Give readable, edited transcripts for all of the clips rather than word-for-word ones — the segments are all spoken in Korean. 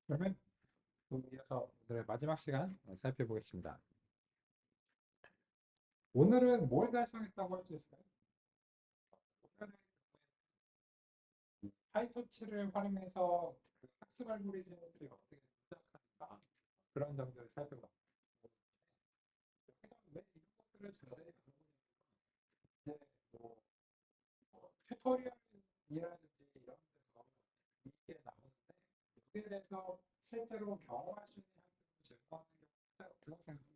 그러면 또 이어서 오늘의 마지막 시간 살펴보겠습니다. 오늘은 뭘 달성했다고 할 수 있어요? 오늘은 파이토치를 활용해서 그 학습 알고리즘들이 어떻게 시작하는가 그런 점들을 살펴봤고, 여기서 왜 이런 것들을 자세히 다루느냐, 이제 튜토리얼이라든지 이런 데서 이게 나오는데, 여기에 대해서 실제로 경험할 수 있는 학습을 제공하는 경우가 없다고 생각합니다.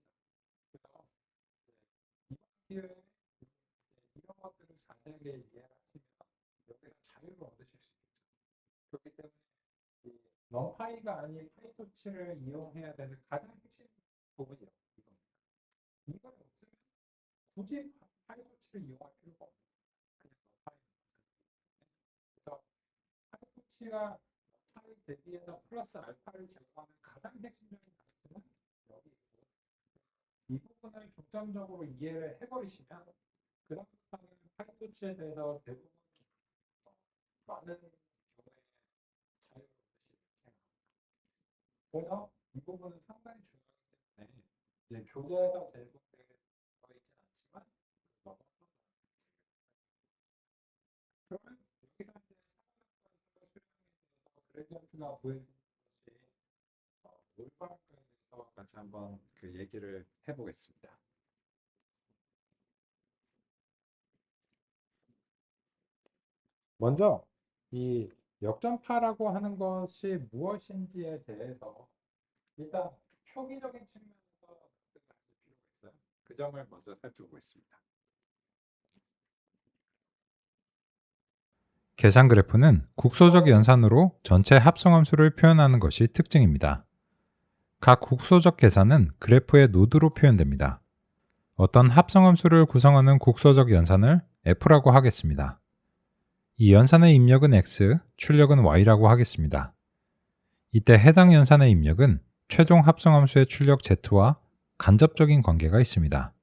그래서 이번 기회에 이런 것들을 자세하게 이해하시면 여기서 자유를 얻으실 수 있겠죠. 그렇기 때문에 이 넘파이가 아닌 파이토치를 이용해야 되는 가장 핵심 부분이요. 이겁니다. 이걸 없으면 굳이 파이토치를 이용할 필요가 없는 그냥 넘파이만. 그래서 파이토치가 넘파이 대비해서 플러스 알파를 제공하는 가장 핵심적인 가치는 여기 있고, 이 부분을 중점적으로 이해를 해버리시면 그다음부터는 파이토치에 대해서 대부분 많은 경우에 자유를 얻으실 생각. 그래서 이 부분은 상당히 중요하기 때문에 이제 교재에서 제공되어 있진 않지만 넘어가서 그러면 여기서 이제 사회학과에서 수령에 대해서 그레디언트가 구해진 것이 올바른가에 대해서 같이 한번 그 얘기를 해보겠습니다. 먼저 이 역전파라고 하는 것이 무엇인지에 대해서 일단 표기적인 측면에서 납득을 하실 필요가 있어요. 그 점을 먼저 살펴보겠습니다. 계산 그래프는 국소적 연산으로 전체 합성함수를 표현하는 것이 특징입니다. 각 국소적 계산은 그래프의 노드로 표현됩니다. 어떤 합성함수를 구성하는 국소적 연산을 F라고 하겠습니다. 이 연산의 입력은 X, 출력은 Y라고 하겠습니다. 이때 해당 연산의 입력은 최종 합성함수의 출력 Z와 간접적인 관계가 있습니다.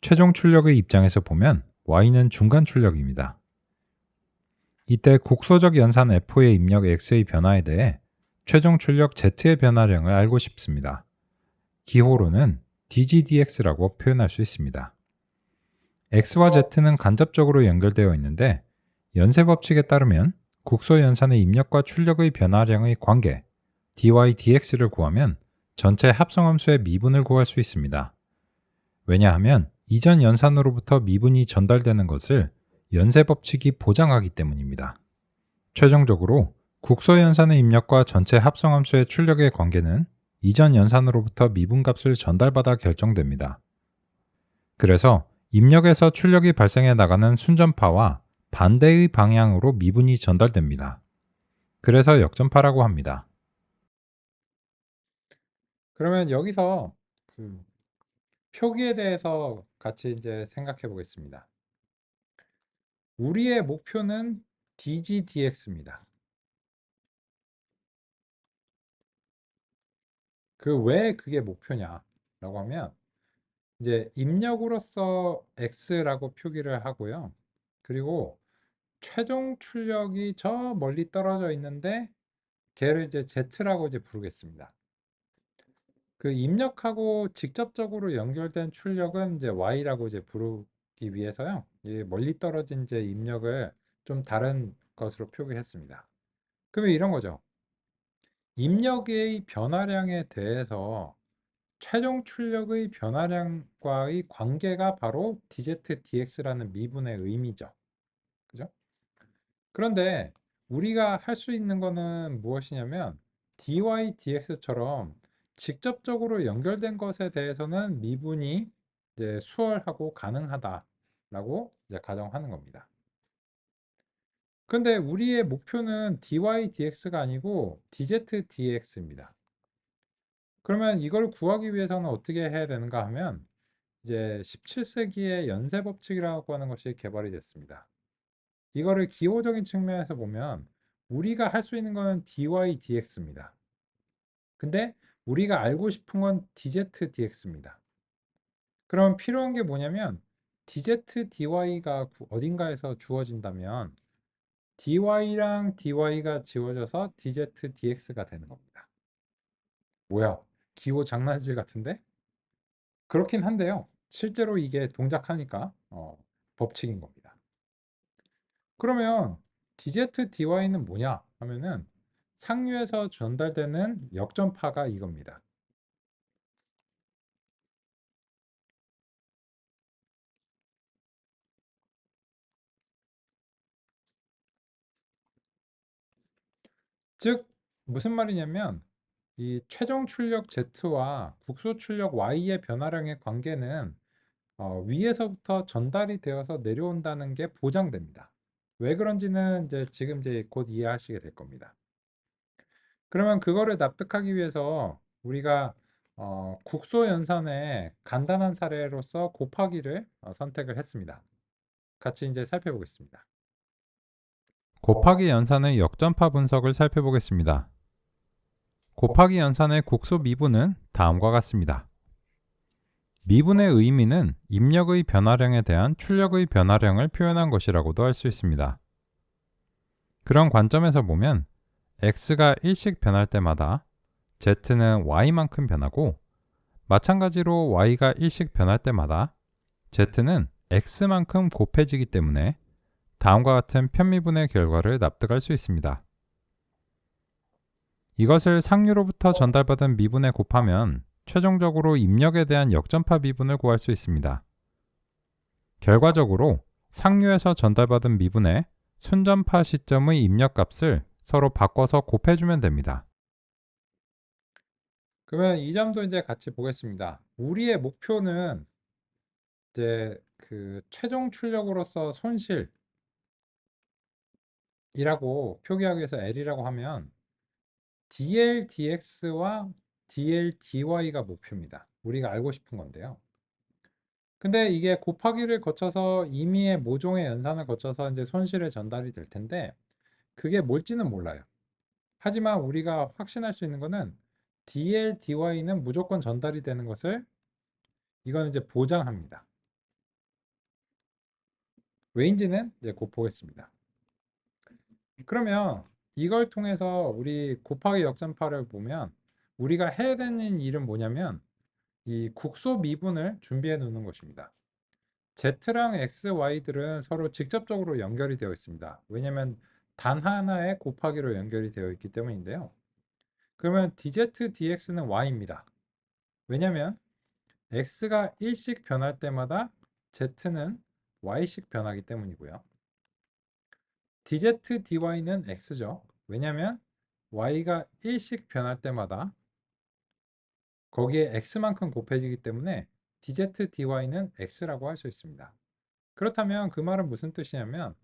최종 출력의 입장에서 보면 Y는 중간 출력입니다. 이때 국소적 연산 F의 입력 X의 변화에 대해 최종 출력 Z의 변화량을 알고 싶습니다. 기호로는 dgdx라고 표현할 수 있습니다. X와 Z는 간접적으로 연결되어 있는데 연쇄 법칙에 따르면 국소 연산의 입력과 출력의 변화량의 관계 dy dx를 구하면 전체 합성함수의 미분을 구할 수 있습니다. 왜냐하면 이전 연산으로부터 미분이 전달되는 것을 연쇄 법칙이 보장하기 때문입니다. 최종적으로 국소 연산의 입력과 전체 합성함수의 출력의 관계는 이전 연산으로부터 미분값을 전달받아 결정됩니다. 그래서 입력에서 출력이 발생해 나가는 순전파와 반대의 방향으로 미분이 전달됩니다. 그래서 역전파라고 합니다. 그러면 여기서 그 표기에 대해서 같이 이제 생각해 보겠습니다. 우리의 목표는 DGDX입니다. 그 왜 그게 목표냐라고 하면 이제 입력으로서 X라고 표기를 하고요. 그리고 최종 출력이 저 멀리 떨어져 있는데 걔를 이제 Z라고 이제 부르겠습니다. 그 입력하고 직접적으로 연결된 출력은 이제 Y라고 이제 부르기 위해서요. 이 멀리 떨어진 이제 입력을 좀 다른 것으로 표기했습니다. 그러면 이런 거죠. 입력의 변화량에 대해서 최종 출력의 변화량과의 관계가 바로 dz/dx라는 미분의 의미죠. 그죠? 그런데 우리가 할 수 있는 거는 무엇이냐면 dy dx처럼 직접적으로 연결된 것에 대해서는 미분이 이제 수월하고 가능하다라고 이제 가정하는 겁니다. 근데 우리의 목표는 dy dx가 아니고 dz dx입니다. 그러면 이걸 구하기 위해서는 어떻게 해야 되는가 하면 이제 17세기에 연쇄 법칙이라고 하는 것이 개발이 됐습니다. 이거를 기호적인 측면에서 보면 우리가 할 수 있는 거는 dy dx입니다. 근데 우리가 알고 싶은 건 dz dx입니다. 그럼 필요한 게 뭐냐면 dz dy가 어딘가에서 주어진다면 dy랑 dy가 지워져서 dz dx가 되는 겁니다. 뭐야? 기호 장난질 같은데? 그렇긴 한데요. 실제로 이게 동작하니까 법칙인 겁니다. 그러면 dz dy는 뭐냐 하면은 상류에서 전달되는 역전파가 이겁니다. 즉 무슨 말이냐면 이 최종 출력 Z와 국소 출력 Y의 변화량의 관계는 위에서부터 전달이 되어서 내려온다는 게 보장됩니다. 왜 그런지는 지금 곧 이해하시게 될 겁니다. 그러면 그거를 납득하기 위해서 우리가 국소 연산의 간단한 사례로서 곱하기를 선택을 했습니다. 같이 이제 살펴보겠습니다. 곱하기 연산의 역전파 분석을 살펴보겠습니다. 곱하기 연산의 국소 미분은 다음과 같습니다. 미분의 의미는 입력의 변화량에 대한 출력의 변화량을 표현한 것이라고도 할 수 있습니다. 그런 관점에서 보면 x가 1씩 변할 때마다 z는 y만큼 변하고 마찬가지로 y가 1씩 변할 때마다 z는 x만큼 곱해지기 때문에 다음과 같은 편미분의 결과를 납득할 수 있습니다. 이것을 상류로부터 전달받은 미분에 곱하면 최종적으로 입력에 대한 역전파 미분을 구할 수 있습니다. 결과적으로 상류에서 전달받은 미분에 순전파 시점의 입력값을 서로 바꿔서 곱해주면 됩니다. 그러면 이 점도 이제 같이 보겠습니다. 우리의 목표는 이제 그 최종 출력으로서 손실이라고 표기하기 위해서 L이라고 하면 dl dx와 dl dy가 목표입니다. 우리가 알고 싶은 건데요. 근데 이게 곱하기를 거쳐서 임의의 모종의 연산을 거쳐서 이제 손실에 전달이 될 텐데 그게 뭘지는 몰라요. 하지만 우리가 확신할 수 있는 거는 dl dy는 무조건 전달이 되는 것을 이건 이제 보장합니다. 왜인지는 이제 곧 보겠습니다. 그러면 이걸 통해서 우리 곱하기 역전파를 보면 우리가 해야 되는 일은 뭐냐면 이 국소 미분을 준비해 놓는 것입니다. Z랑 X, Y들은 서로 직접적으로 연결이 되어 있습니다. 왜냐하면 단 하나의 곱하기로 연결이 되어 있기 때문인데요. 그러면 dz, dx는 Y입니다. 왜냐하면 X가 1씩 변할 때마다 Z는 Y씩 변하기 때문이고요. dz, dy는 X죠. 왜냐하면 Y가 1씩 변할 때마다 거기에 X만큼 곱해지기 때문에 dz, dy는 X라고 할 수 있습니다. 그렇다면 그 말은 무슨 뜻이냐면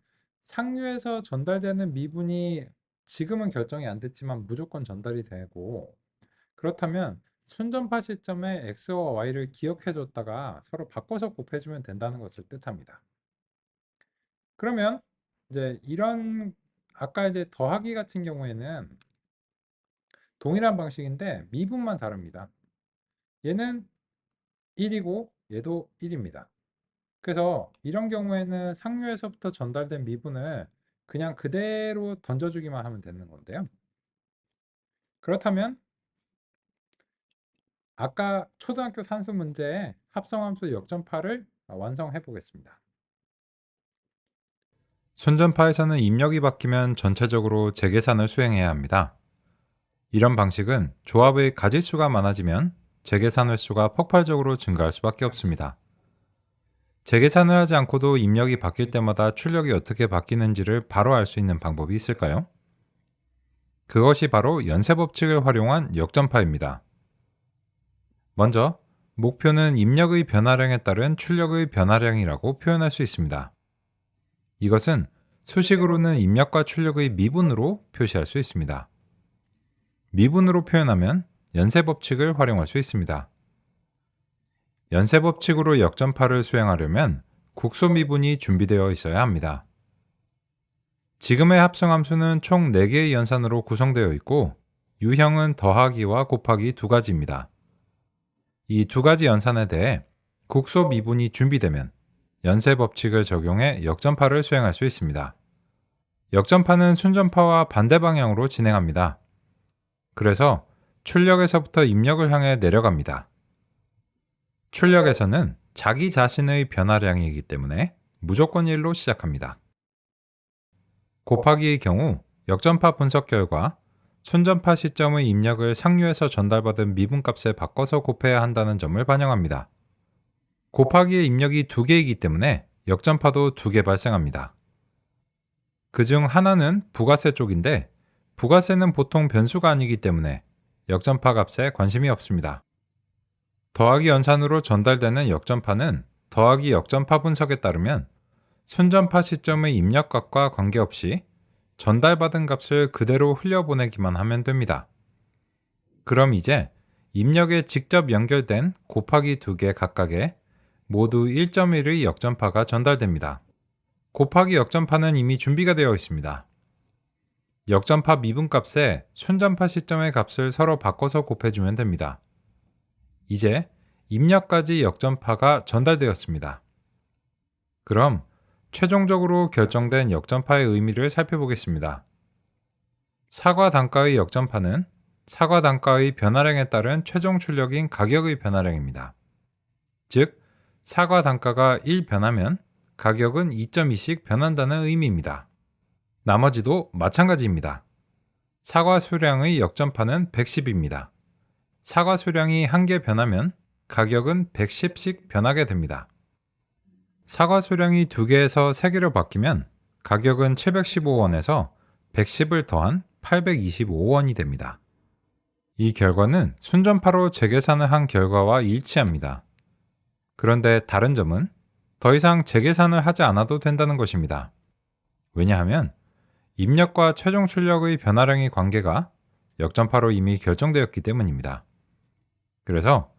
상류에서 전달되는 미분이 지금은 결정이 안 됐지만 무조건 전달이 되고 그렇다면 순전파 시점에 x와 y를 기억해 줬다가 서로 바꿔서 곱해주면 된다는 것을 뜻합니다. 그러면 이제 이런 아까 이제 더하기 같은 경우에는 동일한 방식인데 미분만 다릅니다. 얘는 1이고 얘도 1입니다. 그래서 이런 경우에는 상류에서부터 전달된 미분을 그냥 그대로 던져주기만 하면 되는 건데요. 그렇다면 아까 초등학교 산수 문제의 합성함수 역전파를 완성해 보겠습니다. 순전파에서는 입력이 바뀌면 전체적으로 재계산을 수행해야 합니다. 이런 방식은 조합의 가지수가 많아지면 재계산 횟수가 폭발적으로 증가할 수밖에 없습니다. 재계산을 하지 않고도 입력이 바뀔 때마다 출력이 어떻게 바뀌는지를 바로 알 수 있는 방법이 있을까요? 그것이 바로 연쇄법칙을 활용한 역전파입니다. 먼저 목표는 입력의 변화량에 따른 출력의 변화량이라고 표현할 수 있습니다. 이것은 수식으로는 입력과 출력의 미분으로 표시할 수 있습니다. 미분으로 표현하면 연쇄법칙을 활용할 수 있습니다. 연쇄법칙으로 역전파를 수행하려면 국소 미분이 준비되어 있어야 합니다. 지금의 합성함수는 총 4개의 연산으로 구성되어 있고 유형은 더하기와 곱하기 두 가지입니다. 이 두 가지 연산에 대해 국소 미분이 준비되면 연쇄법칙을 적용해 역전파를 수행할 수 있습니다. 역전파는 순전파와 반대 방향으로 진행합니다. 그래서 출력에서부터 입력을 향해 내려갑니다. 출력에서는 자기 자신의 변화량이기 때문에 무조건 1로 시작합니다. 곱하기의 경우 역전파 분석 결과 순전파 시점의 입력을 상류에서 전달받은 미분값에 바꿔서 곱해야 한다는 점을 반영합니다. 곱하기의 입력이 2개이기 때문에 역전파도 2개 발생합니다. 그중 하나는 부가세 쪽인데 부가세는 보통 변수가 아니기 때문에 역전파 값에 관심이 없습니다. 더하기 연산으로 전달되는 역전파는 더하기 역전파 분석에 따르면 순전파 시점의 입력값과 관계없이 전달받은 값을 그대로 흘려보내기만 하면 됩니다. 그럼 이제 입력에 직접 연결된 곱하기 2개 각각에 모두 1.1의 역전파가 전달됩니다. 곱하기 역전파는 이미 준비가 되어 있습니다. 역전파 미분값에 순전파 시점의 값을 서로 바꿔서 곱해주면 됩니다. 이제 입력까지 역전파가 전달되었습니다. 그럼 최종적으로 결정된 역전파의 의미를 살펴보겠습니다. 사과 단가의 역전파는 사과 단가의 변화량에 따른 최종 출력인 가격의 변화량입니다. 즉, 사과 단가가 1 변하면 가격은 2.2씩 변한다는 의미입니다. 나머지도 마찬가지입니다. 사과 수량의 역전파는 110입니다. 사과 수량이 1개 변하면 가격은 110씩 변하게 됩니다. 사과 수량이 2개에서 3개로 바뀌면 가격은 715원에서 110을 더한 825원이 됩니다. 이 결과는 순전파로 재계산을 한 결과와 일치합니다. 그런데 다른 점은 더 이상 재계산을 하지 않아도 된다는 것입니다. 왜냐하면 입력과 최종 출력의 변화량의 관계가 역전파로 이미 결정되었기 때문입니다. 그래서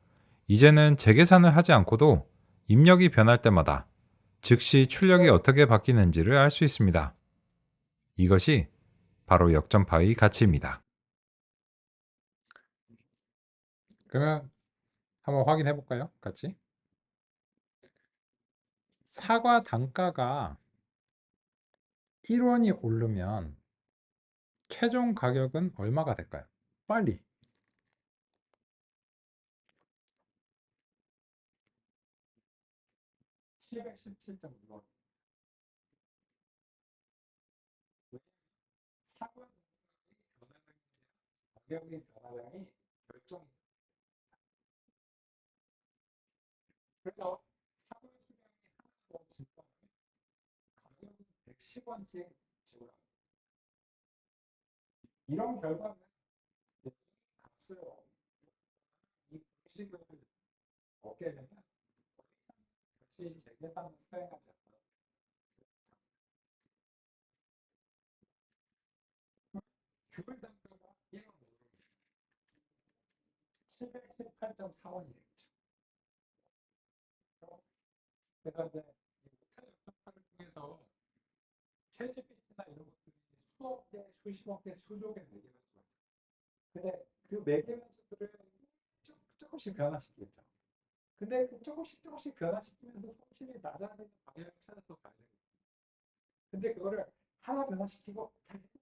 이제는 재계산을 하지 않고도 입력이 변할 때마다 즉시 출력이 어떻게 바뀌는지를 알 수 있습니다. 이것이 바로 역전파의 가치입니다. 그러면 한번 확인해 볼까요? 같이. 사과 단가가 1원이 오르면 최종 가격은 얼마가 될까요? 빨리. 717.6원. 사과 가격의 변화량이 결정. 그래서 사과 수량이 하나 더 증가하면 가격은 110원씩 지불합니다. 이런 결과는 값을 이 공식을 얻게 되면 다시 재계산을 수행하지 않아요. 귤 단가가 1원 오르면 718.4원이 되겠죠. 그래서 이제 못할 역전파를 통해서 챗GPT나 이런 것들이 수억 개, 수십억 개, 수조 개 매개변수가 있어요. 근데 그 매개변수들을 조금씩 변화시키겠죠. 근데 그 조금씩 변화시키면서 성질이 낮아지는 방향을 찾아서 가야 되거든요. 근데 그거를 하나 변화시키고 잘 해볼까?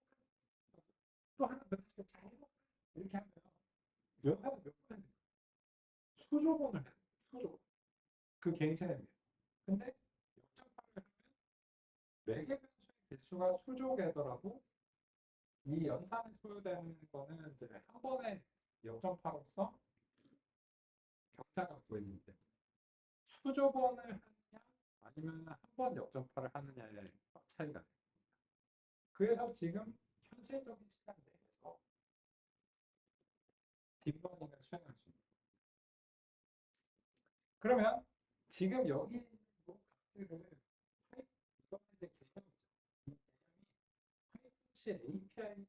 또 하나 변화시키고 잘 해볼까? 이렇게 하면 연산을 몇 번 해요? 수조 번을 해요. 수조. 그 개인 체력이에요. 근데 역전파를 하면 매개변수의 개수가 수조 개더라도 이 연산에 소요되는 거는 이제 한 번의 역전파로서 격차가 보이는데 수조번을 하느냐 아니면 한 번 역전파를 하느냐의 차이가 됩니다. 그래서 지금 현실적인 시간 내에서 딥러닝을 수행할 수 있는. 그러면 지금 여기 있는 값들을 이거는 이제 개념이죠. 이 개념이 파이썬치 API로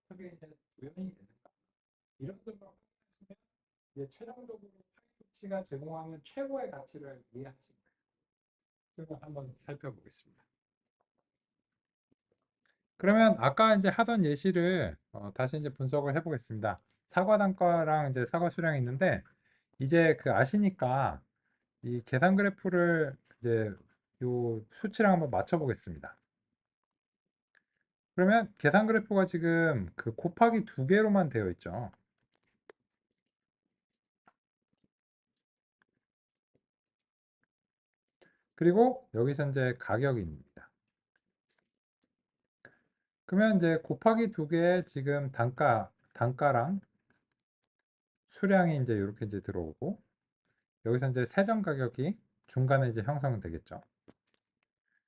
어떻게 이제 구현이 되는가 이런 것들을 확인하시면 이제 최종적으로 파이썬치가 제공하는 최고의 가치를 이해하시는 거예요. 그걸 한번 살펴보겠습니다. 그러면 아까 이제 하던 예시를 다시 이제 분석을 해보겠습니다. 사과 단가랑 이제 사과 수량이 있는데 이제 그 아시니까 이 계산 그래프를 이제 요 수치랑 한번 맞춰 보겠습니다. 그러면 계산 그래프가 지금 그 곱하기 2개로만 되어 있죠. 그리고 여기서 이제 가격입니다. 그러면 이제 곱하기 2개에 지금 단가랑 수량이 이제 이렇게 이제 들어오고, 여기서 이제 세전 가격이 중간에 이제 형성되겠죠.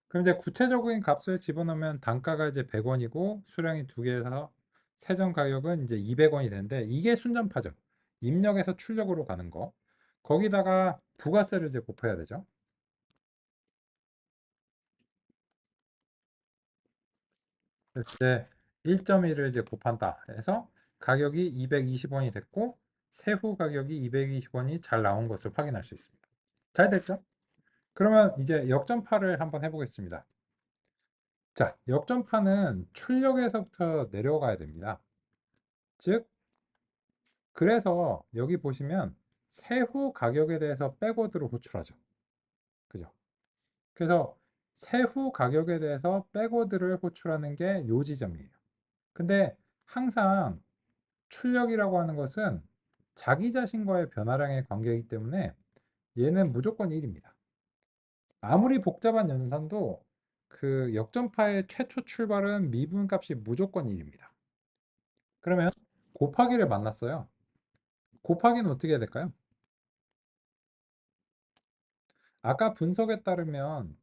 그럼 이제 구체적인 값을 집어넣으면 단가가 이제 100원이고 수량이 2개에서 세전 가격은 이제 200원이 되는데, 이게 순전파죠. 입력에서 출력으로 가는 거. 거기다가 부가세를 이제 곱해야 되죠. 그래서 이제 1.1을 이제 곱한다 해서 가격이 220원이 됐고, 세후 가격이 220원이 잘 나온 것을 확인할 수 있습니다. 잘 됐죠? 그러면 이제 역전파를 한번 해보겠습니다. 자, 역전파는 출력에서부터 내려가야 됩니다. 즉, 그래서 여기 보시면 세후 가격에 대해서 백워드로 호출하죠. 그죠? 그래서 세후 가격에 대해서 백워드를 호출하는 게 요 지점이에요. 근데 항상 출력이라고 하는 것은 자기 자신과의 변화량의 관계이기 때문에 얘는 무조건 1입니다. 아무리 복잡한 연산도 그 역전파의 최초 출발은 미분값이 무조건 1입니다. 그러면 곱하기를 만났어요. 곱하기는 어떻게 해야 될까요? 아까 분석에 따르면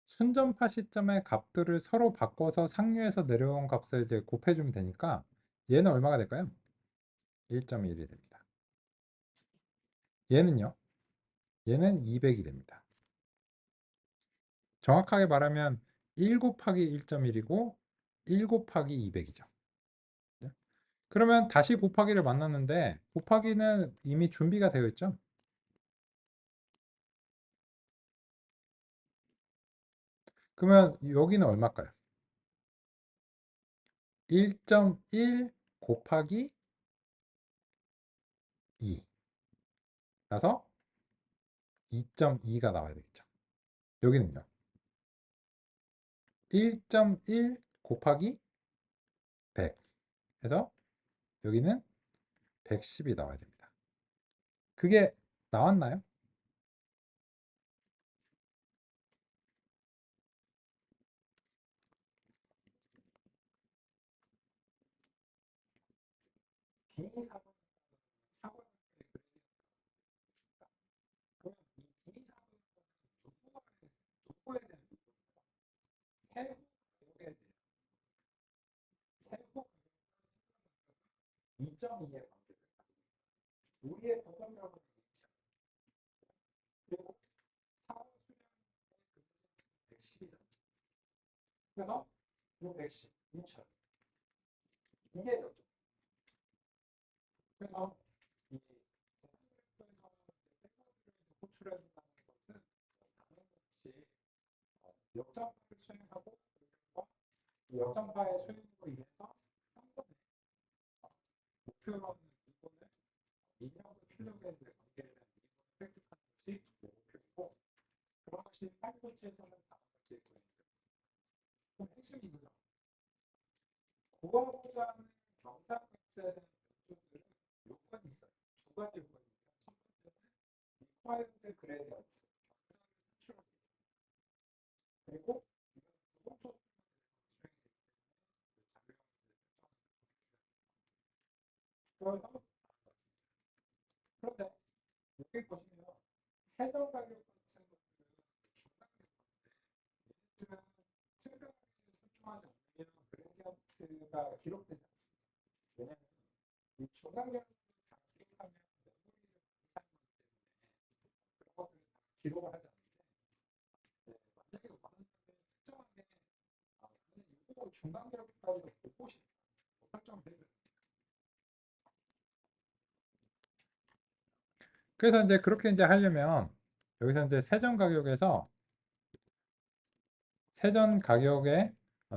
순전파 시점의 값들을 서로 바꿔서 상류에서 내려온 값을 이제 곱해주면 되니까 얘는 얼마가 될까요? 1.1이 됩니다. 얘는요? 얘는 200이 됩니다. 정확하게 말하면 1 곱하기 1.1이고 1 곱하기 200이죠. 그러면 다시 곱하기를 만났는데 곱하기는 이미 준비가 되어 있죠. 그러면 여기는 얼마일까요? 1.1 곱하기 2 라서 2.2가 나와야 되겠죠. 여기는요. 1.1 곱하기 100 해서 여기는 110이 나와야 됩니다. 그게 나왔나요? 기사분 사고 그러면 이 기사분 누구에 대한 세후 가격에 대해 세후 2.2의 관계를 우리의 도전력을 그리고 사후 수량의 110이잖아. 그래서 이 110, 2천 이게 였죠. 그래서 이 대한민국에서 호출해 준다는 것은 당연히 역전파를 수행하고 이 역전파의 수행으로 인해서 한 번에 목표로 하는 이거는 인력과 출력에 대해 관계에 대한 이론을 획득하는 것이 목표이고 그런 것이 팔코치에서는 다음 같이 보입니다. 그럼 핵심이 이거죠. 국어보다 하는 경상학습에 대한 변수들은 요건이 있어요. 두 가지 요건이 있어요. 첫 번째는 required gradient, 경상을 산출하기. 그리고 이건 부동소 수행이 되기 때문에 그래서 여기 보시면 세전 가격 같은 것들은 중간 얘네들은 특별하게 설정하지 않으면 그레디언트가 기록되지 않습니다. 왜냐하면 이 중간 계산을 다 기록하면 메모리를 사용하기 때문에 그런 것들을 다 기록을 하지 않는데 만약에 원하는 특정하게 나는 이거 중간 계획까지도 보고 싶다 설정되어 있는 그래서 이제 그렇게 이제 하려면 여기서 이제 세전 가격의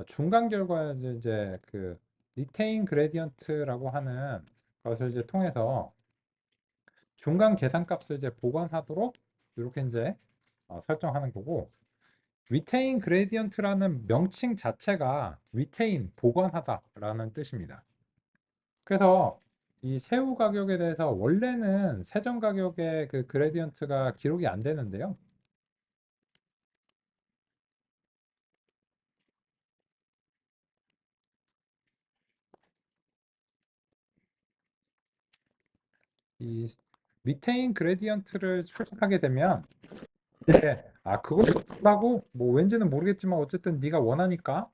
중간 결과에 이제 그 리테인 그레디언트라고 하는 것을 이제 통해서 중간 계산 값을 이제 보관하도록 이렇게 이제 설정하는 거고 리테인 그레디언트라는 명칭 자체가 리테인, 보관하다라는 뜻입니다. 그래서 이 새우 가격에 대해서 원래는 세전 가격의 그 그레디언트가 기록이 안 되는데요. 이 리테인 그레디언트를 출력하게 되면 이제 그걸 하고 뭐 왠지는 모르겠지만 어쨌든 네가 원하니까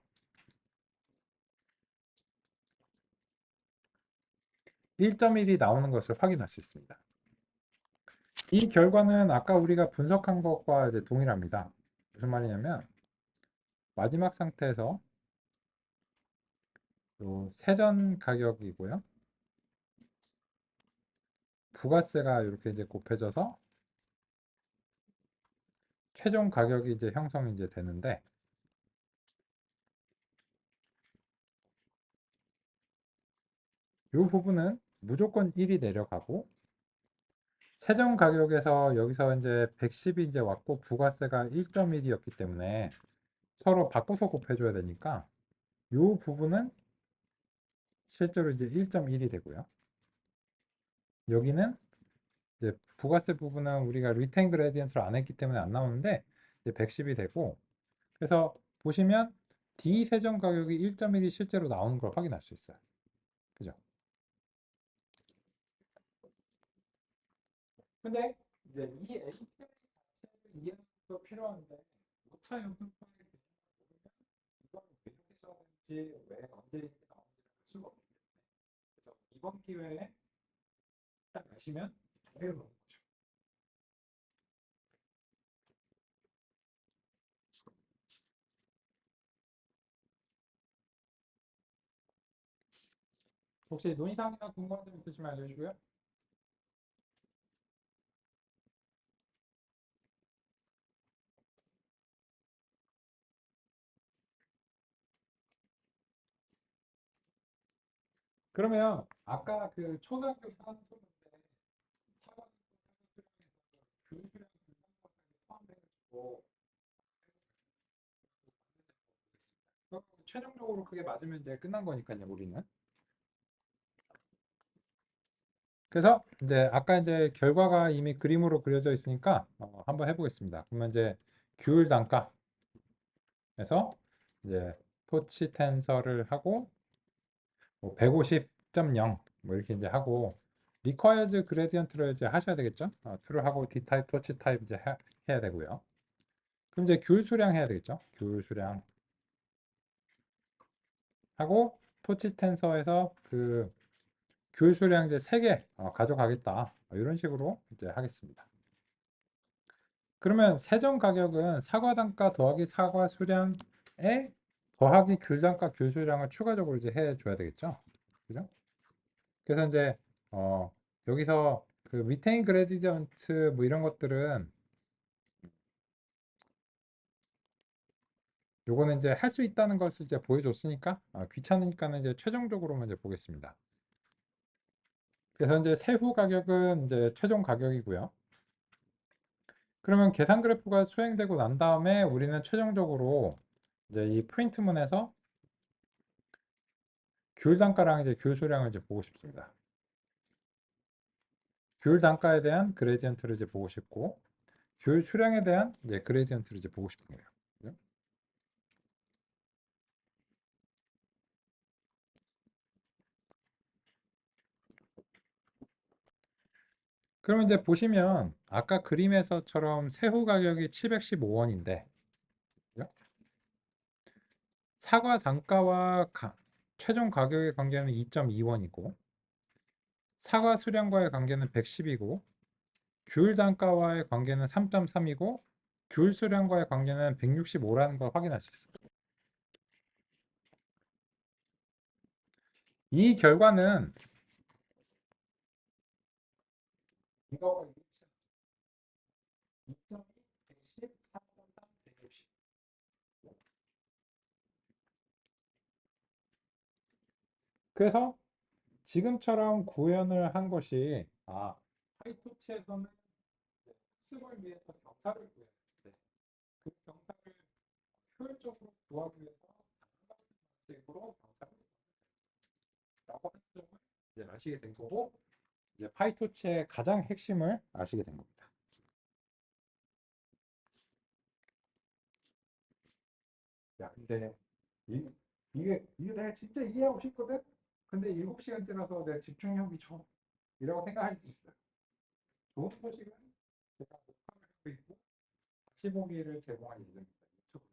1.1이 나오는 것을 확인할 수 있습니다. 이 결과는 아까 우리가 분석한 것과 이제 동일합니다. 무슨 말이냐면 마지막 상태에서 요 세전 가격이고요. 부가세가 이렇게 이제 곱해져서 최종 가격이 이제 형성이 이제 되는데 이 부분은 무조건 1이 내려가고 세전 가격에서 여기서 이제 110이 이제 왔고 부가세가 1.1이었기 때문에 서로 바꿔서 곱해줘야 되니까 이 부분은 실제로 이제 1.1이 되고요. 여기는 이제 부가세 부분은 우리가 리테인 그레디언트를 안 했기 때문에 안 나오는데 이제 110이 되고 그래서 보시면 D 세전 가격이 1.1이 실제로 나오는 걸 확인할 수 있어요. 그죠? 근데 이제 이 API 자체를 이해하는 것도 필요한데 오차 요금법에 대해서 모르면 이걸 왜 이렇게 써야 되는지 왜 언제 이렇게 나오는지 알 수가 없기 때문에 그래서 이번 기회에 딱 아시면 배우는 거죠. 혹시 논의사항이나 궁금한 점 있으시면 알려주고요. 그러면 아까 그 초등학교 사관수문제 사관 교육이랑 포함돼가지고 최종적으로 그게 맞으면 이제 끝난 거니까요, 우리는. 그래서 이제 아까 이제 결과가 이미 그림으로 그려져 있으니까 한번 해보겠습니다. 그러면 이제 규율 단가에서 이제 토치 텐서를 하고 뭐 150.0 뭐 이렇게 이제 하고 requires gradient를 이제 하셔야 되겠죠? true 하고 d 타입, 토치 타입 이제 해야 되고요. 그럼 이제 규율 수량 해야 되겠죠? 규율 수량 하고 토치 텐서에서 그 규율 수량 이제 3개 가져가겠다. 이런 식으로 이제 하겠습니다. 그러면 세전 가격은 사과 단가 더하기 사과 수량에 더하기 귤 단가 귤 수량을 추가적으로 이제 해줘야 되겠죠. 그죠? 그래서 이제 어, 여기서 그 리테인 그레디언트 뭐 이런 것들은 요거는 이제 할 수 있다는 것을 이제 보여줬으니까 귀찮으니까는 이제 최종적으로만 이제 보겠습니다. 그래서 이제 세후 가격은 이제 최종 가격이고요. 그러면 계산 그래프가 수행되고 난 다음에 우리는 최종적으로 이제 이 프린트문에서 귤 단가랑 이제 귤 수량을 이제 보고 싶습니다. 귤 단가에 대한 그레디언트를 이제 보고 싶고 귤 수량에 대한 이제 그레디언트를 이제 보고 싶은 거예요. 그죠? 그러면 이제 보시면 아까 그림에서처럼 새우 가격이 715원인데 사과 단가와 최종 가격의 관계는 2.2원이고 사과 수량과의 관계는 110이고 귤 단가와의 관계는 3.3이고 귤 수량과의 관계는 165라는 걸 확인할 수 있어요. 이 결과는 이거 2.2, 110, 3.3, 160. 그래서 지금처럼 구현을 한 것이 하이토치에서는 학습을 위해서 경사를 구현했는데 그 경사를 효율적으로 구하기 위해서 다른 방식으로 방사를 라고 하는 점을 이제 아시게 된 거고, 이제 파이토치의 가장 핵심을 아시게 된 겁니다. 야, 근데 이게 내가 진짜 이해하고 싶거든? 근데 7시간째라서 내가 집중력이 좀 이라고 생각할 수 있어요. 좋은 소식은 제가 녹화를 하고 있고 다시 보기를 제공할 예정입니다. 유튜브.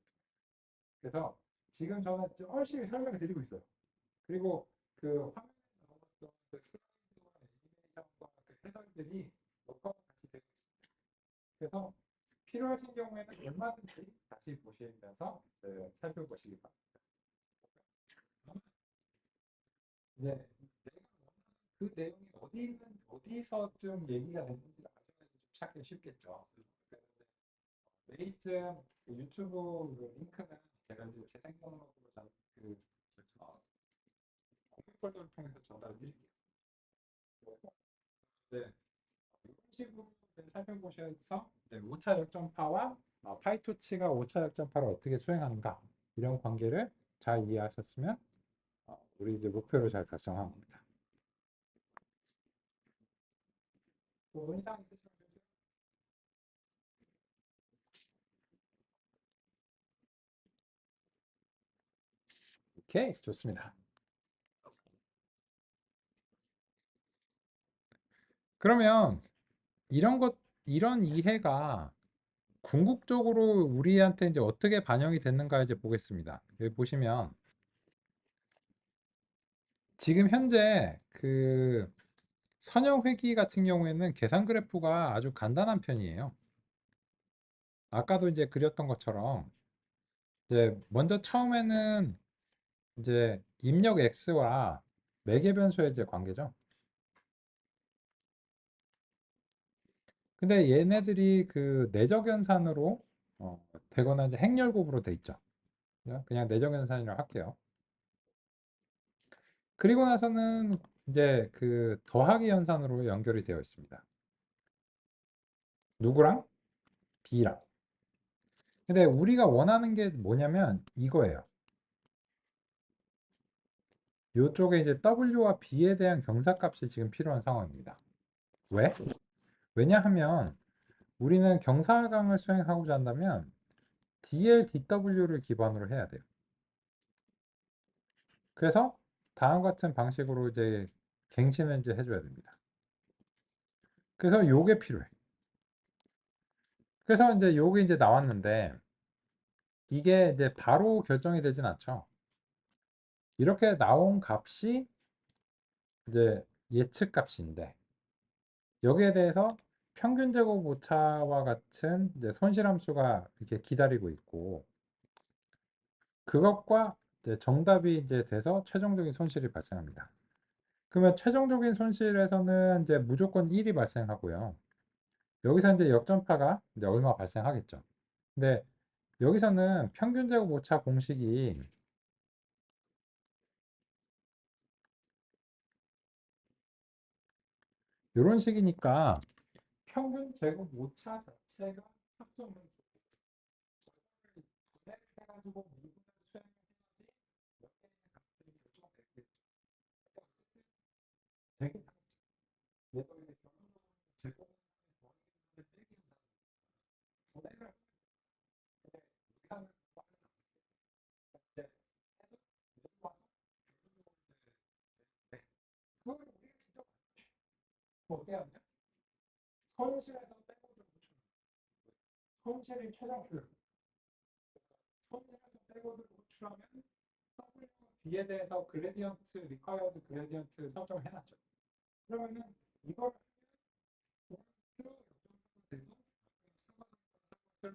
그래서 지금 저는 좀 열심히 설명을 드리고 있어요. 그리고 그 화면에 나왔던 그 슬라이드와 애니메이션과 그 해설들이 녹화가 같이 되고 있습니다. 그래서 필요하신 경우에는 얼마든지 다시 보시면서 살펴보시기 바랍니다. 이제 내가 원하는 그 내용이 어디 있는 어디서 좀 얘기가 됐는지 알아야지 좀 찾기 쉽겠죠. 그래서 메이트 유튜브 그 링크는 제가 이제 제 생각으로 그 공유 폴더를 통해서 전달을 드릴게요. 그래서 네, 이런 식으로 살펴보셔서 네, 5차 역전파와 파이토치가 5차 역전파를 어떻게 수행하는가 이런 관계를 잘 이해하셨으면 우리 이제 목표를 잘 달성한 겁니다. 또 문의사항 있으시면 주세요. 오케이, 좋습니다. 그러면 이런 이해가 궁극적으로 우리한테 이제 어떻게 반영이 됐는가 이제 보겠습니다. 여기 보시면 지금 현재 그 선형 회귀 같은 경우에는 계산 그래프가 아주 간단한 편이에요. 아까도 이제 그렸던 것처럼 이제 먼저 처음에는 이제 입력 x와 매개 변수의 이제 관계죠. 근데 얘네들이 그 내적 연산으로 되거나 이제 행렬곱으로 돼 있죠. 그냥 내적 연산이라고 할게요. 그리고 나서는 이제 그 더하기 연산으로 연결이 되어 있습니다. 누구랑? B랑. 근데 우리가 원하는 게 뭐냐면 이거예요. 이쪽에 이제 W와 B에 대한 경사값이 지금 필요한 상황입니다. 왜? 왜냐하면 우리는 경사강을 수행하고자 한다면 DL, DW를 기반으로 해야 돼요. 그래서 다음 같은 방식으로 이제 갱신을 이제 해줘야 됩니다. 그래서 요게 필요해. 그래서 이제 요게 이제 나왔는데 이게 이제 바로 결정이 되진 않죠. 이렇게 나온 값이 이제 예측 값인데 여기에 대해서 평균 제곱 오차와 같은 이제 손실함수가 이렇게 기다리고 있고 그것과 이제 정답이 이제 돼서 최종적인 손실이 발생합니다. 그러면 최종적인 손실에서는 이제 무조건 1이 발생하고요. 여기서 이제 역전파가 이제 얼마 발생하겠죠. 근데 여기서는 평균 제곱 오차 공식이 이런 식이니까 평균 제곱 오차 자체가 합성은 분해를 해가지고 미분을 수행을 해야지 몇 개의 값들이 결정되겠죠. 되게 내가 이제 결론적으로 제곱을 더하기를 빼기 분해를 근데 계산을 이제 해서 내고 와서 결론적으로 이제 그걸 우리가 직접 어떻게 하냐? 손실에서 빼고 좀 붙여요. 손실이 최장 수율. 손실에서 빼고를 호출하면 W와 B에 대해서 그레디언트, 리콰이어드 그레디언트 설정을 해놨죠. 그러면은 이걸 쭉 돼서 W와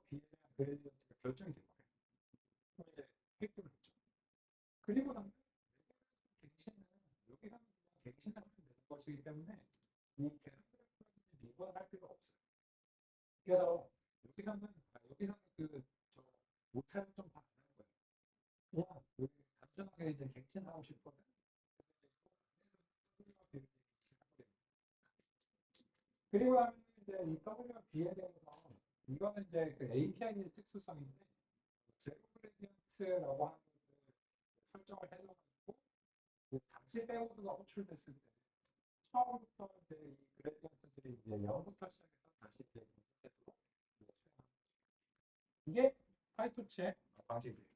B에 대한 그레디언트가 결정이 된 거예요. 그럼 이제 획득을 했죠. 그리고 나면 갱신은 여기서는 그냥 갱신을 하면 되는 것이기 때문에 이 계산 그래프는 미분할 필요가 없어요. 그래서 여기서는 그저 오차를 좀 반하는 거예요. 그냥 여기 단순하게 이제 갱신하고 싶거든. 그리고 나면 이제 이 W와 B에 대해서 이거는 이제 그 API의 특수성인데 그레디언트라고 하는 설정을 해놔가지고 그 당시 배우드가 호출됐을 때 처음부터 이제 이 그레디언트들이 이제 0부터 시작해서 다시 이제 공부되도록 이게 파이토치의 방식이에요.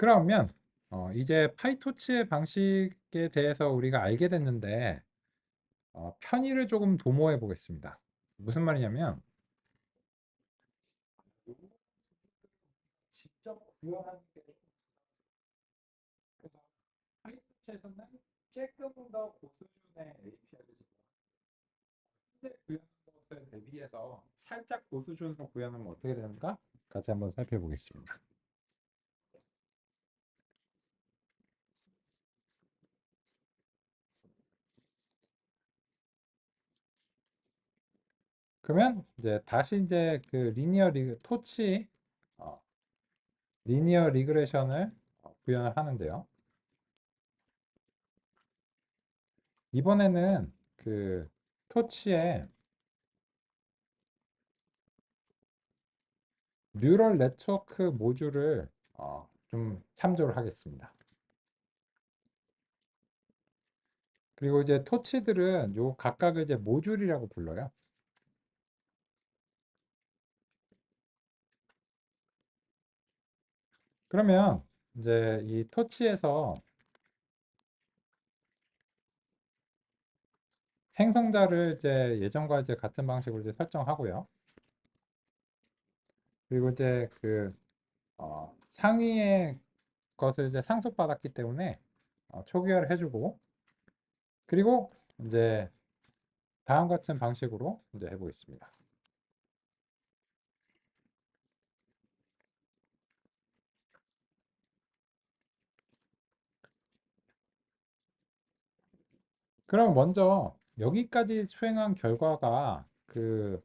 그러면 이제 파이토치의 방식에 대해서 우리가 알게 됐는데 편의를 조금 도모해 보겠습니다. 무슨 말이냐면 직접 구현하는 게 그래서 파이토치에서는 조금 더 고수준의 API를 현재 구현한 것에 대비해서 살짝 고수준으로 구현하면 어떻게 되는가? 같이 한번 살펴보겠습니다. 그러면 이제 다시 이제 그 토치 어, 리니어 리그레션을 구현을 하는데요. 이번에는 그 토치의 뉴럴 네트워크 모듈을 좀 참조를 하겠습니다. 그리고 이제 토치들은 요 각각을 이제 모듈이라고 불러요. 그러면 이제 이 토치에서 생성자를 이제 예전과 이제 같은 방식으로 이제 설정하고요. 그리고 이제 그 상위의 것을 이제 상속받았기 때문에 초기화를 해주고 그리고 이제 다음 같은 방식으로 이제 해보겠습니다. 그럼 먼저 여기까지 수행한 결과가 그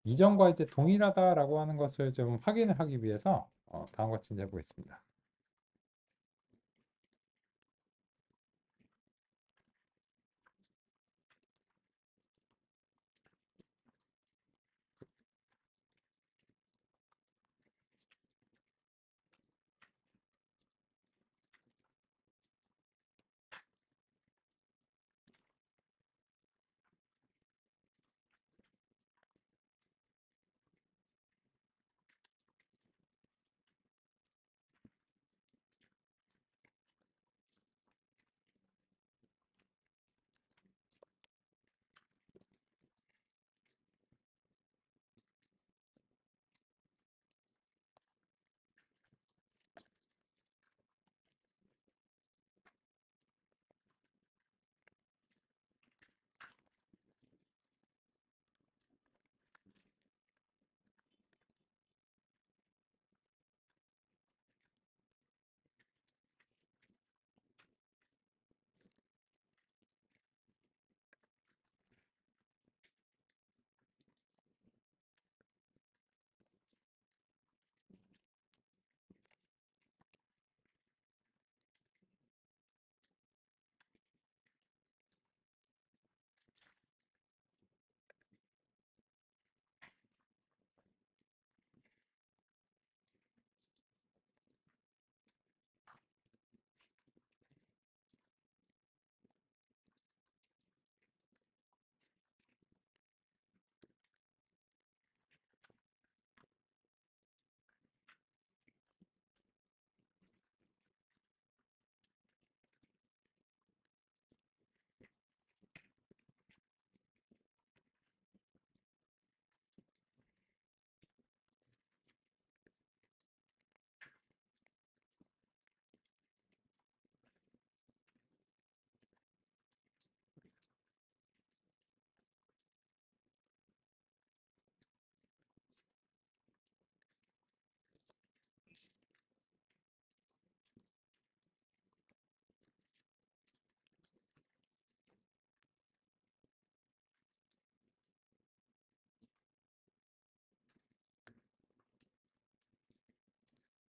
이전과 이제 동일하다라고 하는 것을 좀 확인을 하기 위해서 다음 같이 이제 해보겠습니다.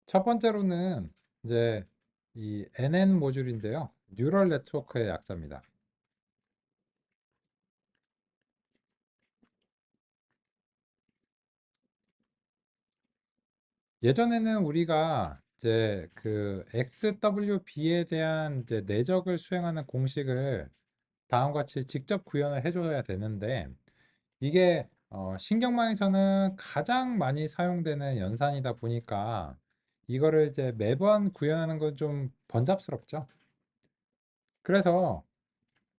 첫 번째로는 이제 이 NN 모듈인데요. 뉴럴 네트워크의 약자입니다. 예전에는 우리가 이제 그 XWB에 대한 이제 내적을 수행하는 공식을 다음과 같이 직접 구현을 해줘야 되는데 이게 신경망에서는 가장 많이 사용되는 연산이다 보니까 이거를 이제 매번 구현하는 건 좀 번잡스럽죠. 그래서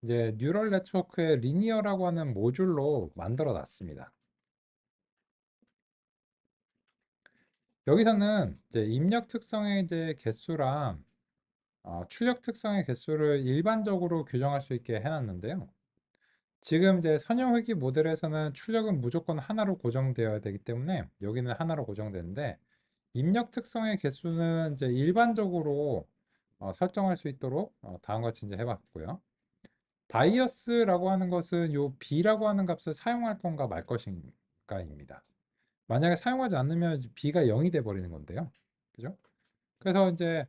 이제 뉴럴 네트워크의 리니어라고 하는 모듈로 만들어 놨습니다. 여기서는 이제 입력 특성의 이제 개수랑 출력 특성의 개수를 일반적으로 규정할 수 있게 해놨는데요. 지금 이제 선형 회귀 모델에서는 출력은 무조건 하나로 고정되어야 되기 때문에 여기는 하나로 고정되는데 입력 특성의 개수는 이제 일반적으로 설정할 수 있도록 다음과 같이 이제 해봤고요. 바이어스라고 하는 것은 요 b라고 하는 값을 사용할 건가 말 것인가입니다. 만약에 사용하지 않으면 b가 0이 돼 버리는 건데요. 그죠? 그래서 이제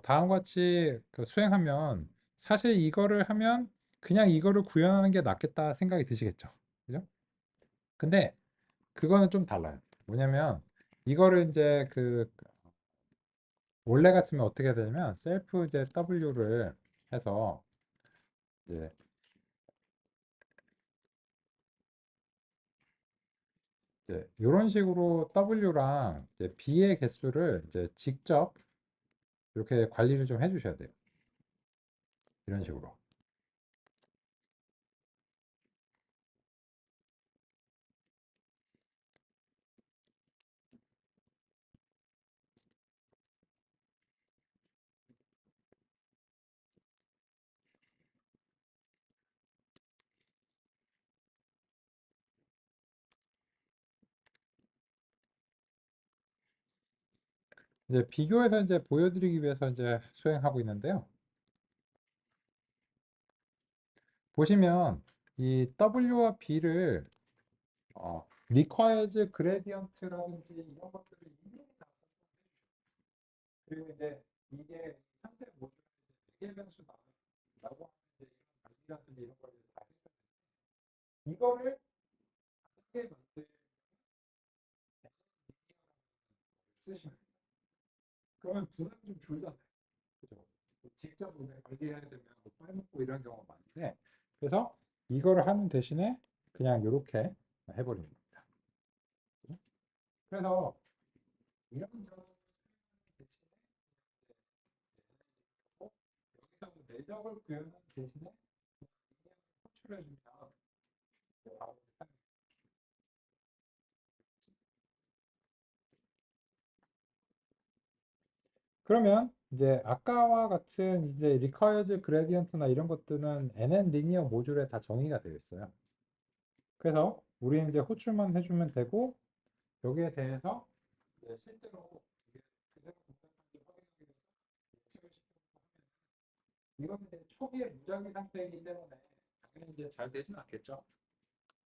다음과 같이 그 수행하면 사실 이거를 하면 그냥 이거를 구현하는 게 낫겠다 생각이 드시겠죠. 그죠? 근데 그거는 좀 달라요. 뭐냐면 이거를 이제 그 원래 같으면 어떻게 해야 되냐면 셀프 이제 W를 해서 이제 이런 식으로 W랑 이제 B의 개수를 이제 직접 이렇게 관리를 좀 해주셔야 돼요. 이런 식으로. 이제 비교해서 이제 보여드리기 위해서 이제 수행하고 있는데요. 보시면 이 W와 B를 requires gradient라든지 이런 것들을 이미 다 그리고 이제 이게 상태 모듈 매개 변수 나라고 하는 이제 이런 관리라든지 이런 걸 다 해서 이거를 하게 만들 쓰시면 돼요. 그러면 부담이 좀 줄잖아요. 그죠? 직접 우리가 관리해야 되면 뭐 빼먹고 이런 경우가 많은데 그래서 이거를 하는 대신에 그냥 이렇게 해버리는 겁니다. 그래서 이런 점을 대신에 여기서 뭐 내적을 구현하는 대신에 호출해주면 바로 그러면 이제 아까와 같은 이제 requires gradient나 이런 것들은 NN 리니어 모듈에 다 정의가 되어 있어요. 그래서 우리는 이제 호출만 해주면 되고 여기에 대해서 이제 실제로 이게 그대로 동작하는지 확인하기 위해서 예측을 시켜서 하면 이건 이제 초기의 무작위 상태이기 때문에 당연히 이제 잘 되진 않겠죠.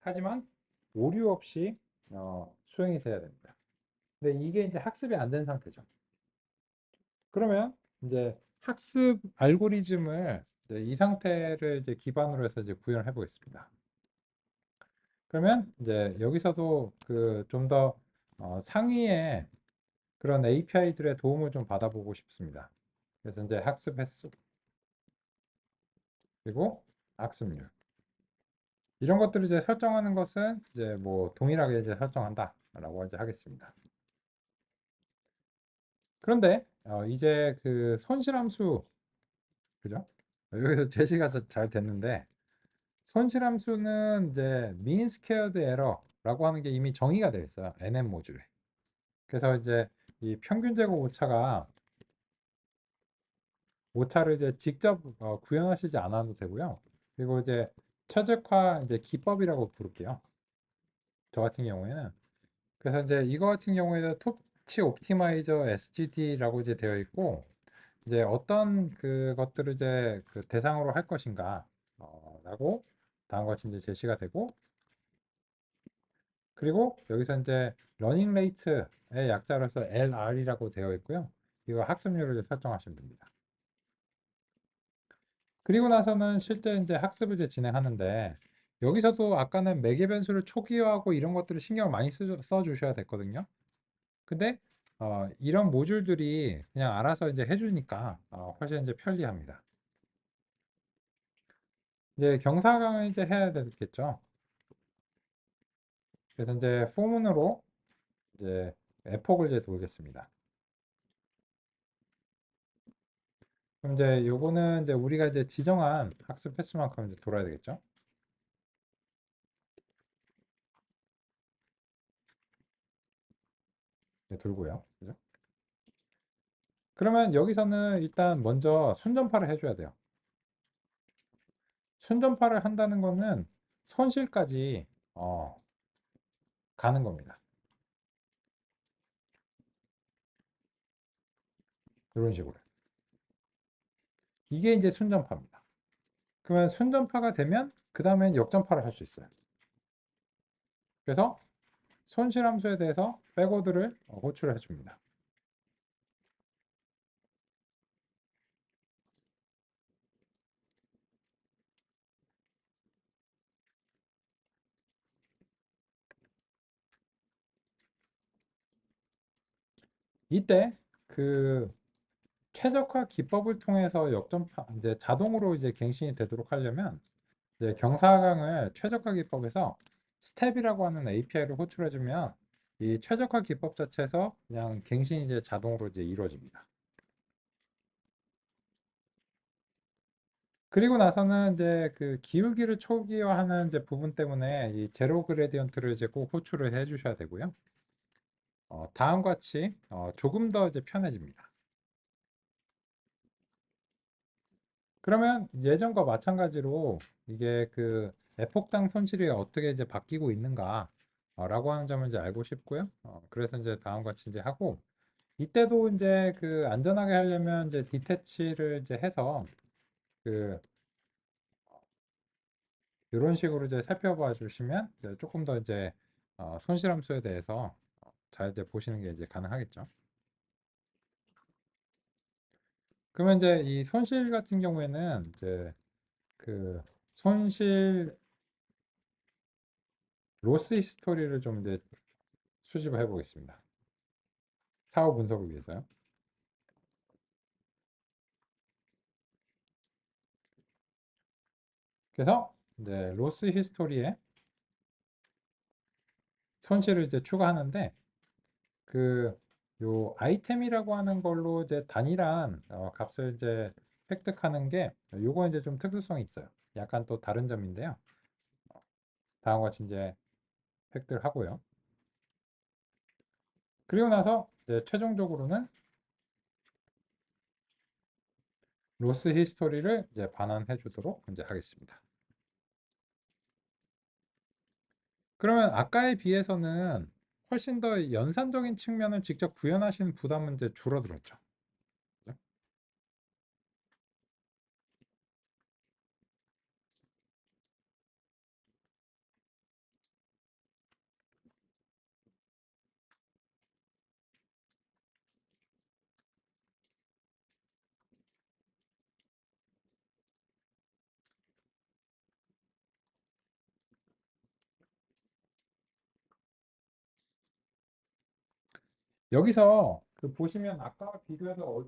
하지만 오류 없이 수행이 돼야 됩니다. 근데 이게 이제 학습이 안 된 상태죠. 그러면 이제 학습 알고리즘을 이제 이 상태를 이제 기반으로 해서 이제 구현을 해 보겠습니다. 그러면 이제 여기서도 그 좀 더 상위의 그런 API들의 도움을 좀 받아보고 싶습니다. 그래서 이제 학습 횟수 그리고 학습률 이런 것들을 이제 설정하는 것은 이제 뭐 동일하게 이제 설정한다라고 이제 하겠습니다. 그런데 이제 그 손실함수 그죠? 여기서 제시가 잘 됐는데 손실함수는 이제 mean squared error라고 하는 게 이미 정의가 되어 있어요. NM 모듈에. 그래서 이제 이 평균 제곱 오차가 오차를 이제 직접 구현하시지 않아도 되고요. 그리고 이제 최적화 이제 기법이라고 부를게요. 저 같은 경우에는 그래서 이제 이거 같은 경우에는 톱치 옵티마이저 SGD라고 이제 되어 있고 이제 어떤 그것들을 이제 그 대상으로 할 것인가 라고 다음과 같이 이제 제시가 되고 그리고 여기서 이제 러닝 레이트 약자로서 LR이라고 되어 있고요. 이거 학습률을 이제 설정하시면 됩니다. 그리고 나서는 실제 이제 학습을 이제 진행하는데 여기서도 아까는 매개 변수를 초기화하고 이런 것들을 신경을 많이 써 주셔야 됐거든요. 근데 이런 모듈들이 그냥 알아서 이제 해주니까 훨씬 이제 편리합니다. 이제 경사강을 이제 해야 되겠죠. 그래서 이제 포문으로 이제 에폭을 이제 돌겠습니다. 그럼 이제 요거는 이제 우리가 이제 지정한 학습 횟수만큼 이제 돌아야 되겠죠. 네, 돌고요. 그죠? 그러면 여기서는 일단 먼저 순전파를 해줘야 돼요. 순전파를 한다는 거는 손실까지 가는 겁니다. 이런 식으로. 이게 이제 순전파입니다. 그러면 순전파가 되면 그 다음엔 역전파를 할 수 있어요. 그래서 손실함수에 대해서 백워드를 호출해 줍니다. 이때 그 최적화 기법을 통해서 역전파 이제 자동으로 이제 갱신이 되도록 하려면 이제 경사강을 최적화 기법에서 스텝이라고 하는 API를 호출해 주면 이 최적화 기법 자체에서 그냥 갱신이 이제 자동으로 이제 이루어집니다. 그리고 나서는 이제 그 기울기를 초기화하는 이제 부분 때문에 이 제로 그레디언트를 이제 꼭 호출을 해 주셔야 되고요. 다음과 같이 조금 더 이제 편해집니다. 그러면 예전과 마찬가지로 이게 그 에폭당 손실이 어떻게 이제 바뀌고 있는가 라고 하는 점을 이제 알고 싶고요. 그래서 이제 다음과 같이 이제 하고 이때도 이제 그 안전하게 하려면 이제 디태치를 이제 해서 그 이런 식으로 이제 살펴봐 주시면 이제 조금 더 이제 손실 함수에 대해서 잘 이제 보시는 게 이제 가능하겠죠. 그러면 이제 이 손실 같은 경우에는 이제 그 손실 로스 히스토리를 좀 이제 수집을 해 보겠습니다. 사후 분석을 위해서요. 그래서 이제 로스 히스토리에 손실을 이제 추가하는데 그 요 아이템이라고 하는 걸로 이제 단일한 값을 이제 획득하는 게 요거 이제 좀 특수성이 있어요. 약간 또 다른 점인데요. 다음과 같이 이제 획득을 하고요. 그리고 나서 이제 최종적으로는 로스 히스토리를 이제 반환해 주도록 이제 하겠습니다. 그러면 아까에 비해서는 훨씬 더 연산적인 측면을 직접 구현하시는 부담은 이제 줄어들었죠. 그죠? 여기서 그 보시면 아까와 비교해서 어느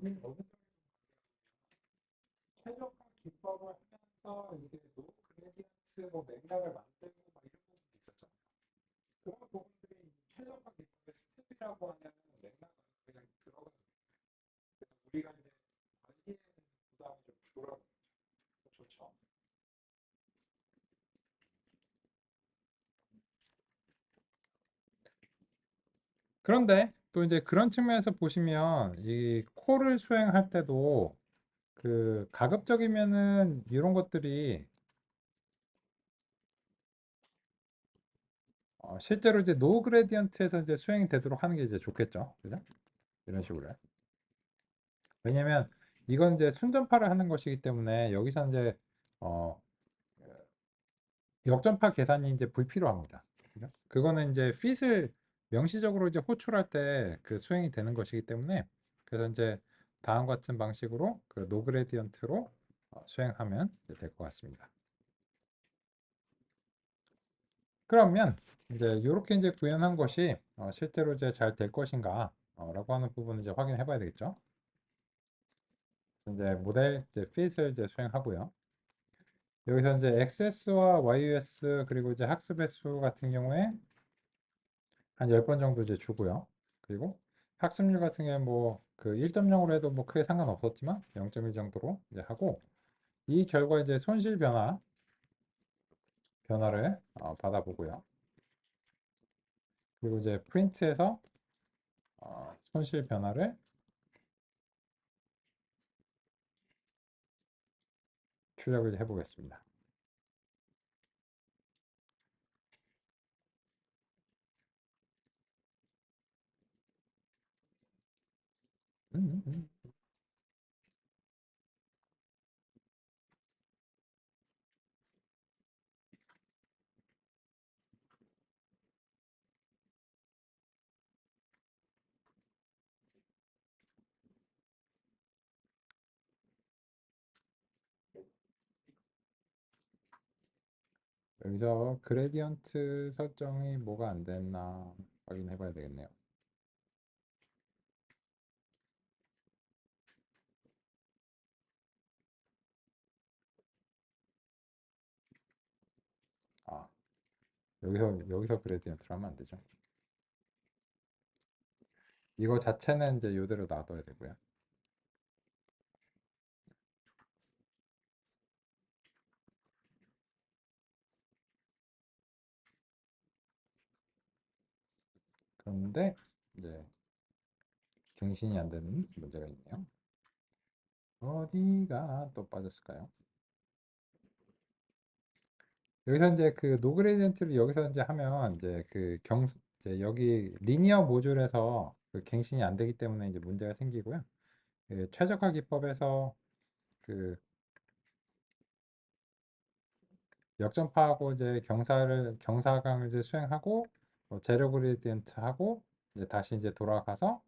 최적화 기법을 하면서 이게 노 그레디언트 뭐 맥락을 만들고 막 이런 부분도 있었잖아요. 그런 부분들이 최적화 기법의 스텝이라고 하는 맥락 안에 그냥 들어가는 그래서 우리가 이제 관리에 대한 부담이 좀 줄어들죠. 좋죠. 그런데 또 이제 그런 측면에서 보시면 이 콜을 수행할 때도 그 가급적이면은 이런 것들이 실제로 이제 노 그레디언트에서 이제 수행이 되도록 하는 게 이제 좋겠죠. 그죠? 이런 식으로. 왜냐면 이건 이제 순전파를 하는 것이기 때문에 여기서 이제 어, 역전파 계산이 이제 불필요합니다. 그죠? 그거는 이제 fit을 명시적으로 이제 호출할 때 그 수행이 되는 것이기 때문에 그래서 이제 다음 같은 방식으로 그 노그레디언트로 수행하면 될 것 같습니다. 그러면 이제 이렇게 이제 구현한 것이 실제로 이제 잘 될 것인가 라고 하는 부분을 이제 확인해 봐야 되겠죠. 그래서 이제 모델 이제 fit을 이제 수행하고요. 여기서 이제 XS와 YUS 그리고 이제 학습 횟수 같은 경우에 한 10번 정도 이제 주고요. 그리고 학습률 같은 경우에 뭐 그 1.0으로 해도 뭐 크게 상관없었지만 0.1 정도로 이제 하고 이 결과 이제 손실 변화를 받아보고요. 그리고 이제 프린트에서 손실 변화를 출력을 이제 해보겠습니다. 음, 음, 음. 여기서 그레디언트 설정이 뭐가 안 됐나 확인해 봐야 되겠네요. 아, 여기서 그레디언트를 하면 안 되죠. 이거 자체는 이제 이대로 놔둬야 되고요. 그런데 이제 갱신이 안 되는 문제가 있네요. 어디가 또 빠졌을까요? 여기서 이제 그 노그레디언트를 여기서 이제 하면 이제 이제 여기 리니어 모듈에서 그 갱신이 안 되기 때문에 이제 문제가 생기고요. 그 최적화 기법에서 그 역전파하고 이제 경사강을 이제 수행하고 제로 그레디언트 하고 이제 다시 이제 돌아가서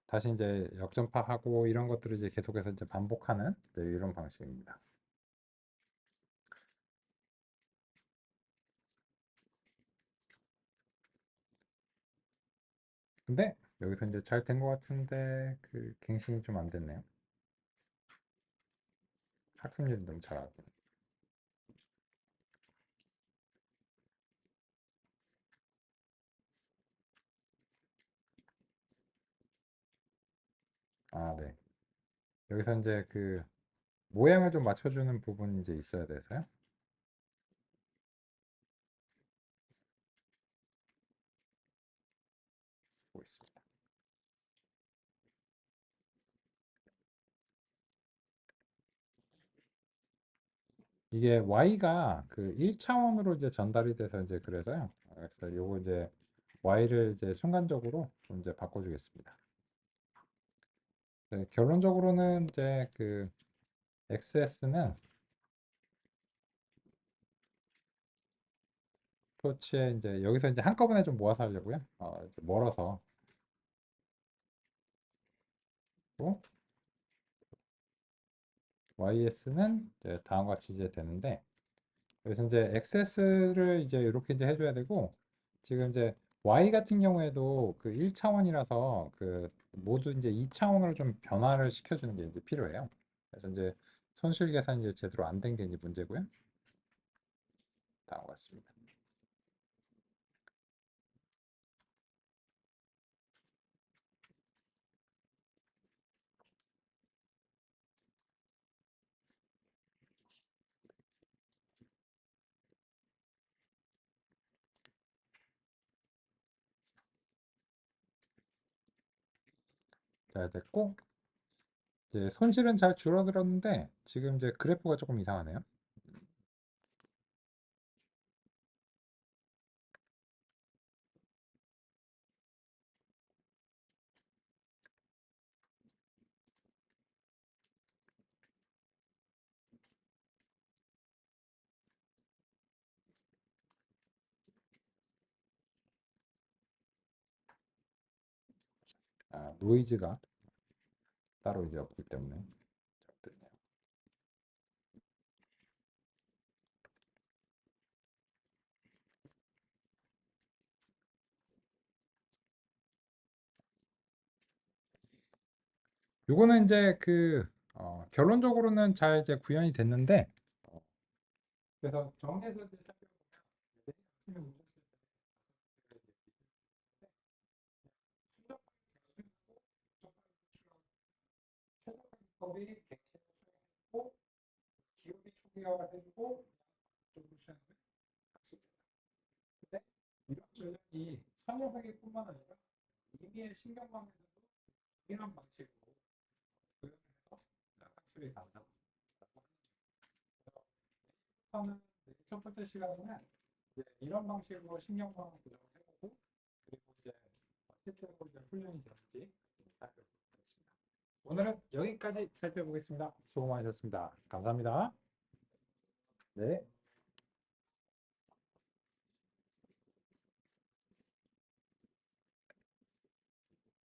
다시 이제 역전파하고 이런 것들을 이제 계속해서 이제 반복하는 이런 방식입니다. 근데 여기서 이제 잘 된 것 같은데 그 갱신이 좀 안 됐네요. 학습률이 너무 잘하고. 아, 네. 여기서 이제 그 모양을 좀 맞춰주는 부분이 이제 있어야 돼서요. 보고 있습니다. 이게 y가 그 1차원으로 이제 전달이 돼서 이제 그래서요. 그래서 요거 이제 y를 이제 순간적으로 좀 이제 바꿔주겠습니다. 네, 결론적으로는 이제 그 XS는 토치에 이제 여기서 이제 한꺼번에 좀 모아서 하려고요. 이제 멀어서 또 YS는 이제 다음과 같이 이제 되는데 여기서 이제 XS를 이제 이렇게 이제 해줘야 되고 지금 이제 Y 같은 경우에도 그 1차원이라서 그 모두 이제 2차원으로 좀 변화를 시켜주는 게 이제 필요해요. 그래서 이제 손실 계산이 이제 제대로 안 된 게 이제 문제고요. 다음과 같습니다. 잘 됐고 이제 손실은 잘 줄어들었는데 지금 이제 그래프가 조금 이상하네요. 노이즈가 따로 이제 없기 때문에 잘 듣네요. 요거는 이제 결론적으로는 잘 이제 구현이 됐는데, 그래서 정리해서 이제 살펴보면 내일 아침에 오셨을 때 최저가격법이 객체를 수행했고 기업이 초기화를 해주고 쪽으로 수행을 학습니다. 근데 이런 전략이 선역하기뿐만 아니라 이미의 신경망에서도 동일한 방식으로 구현을 해서 학습이 가능하다고 하는 첫 번째 시간에는 이제 이런 방식으로 신경망을 구성을 해보고 그리고 이제 실제로 이제 훈련이 되는지 살펴보겠습니다. 오늘은 여기까지 살펴보겠습니다. 수고 많으셨습니다. 감사합니다. 네.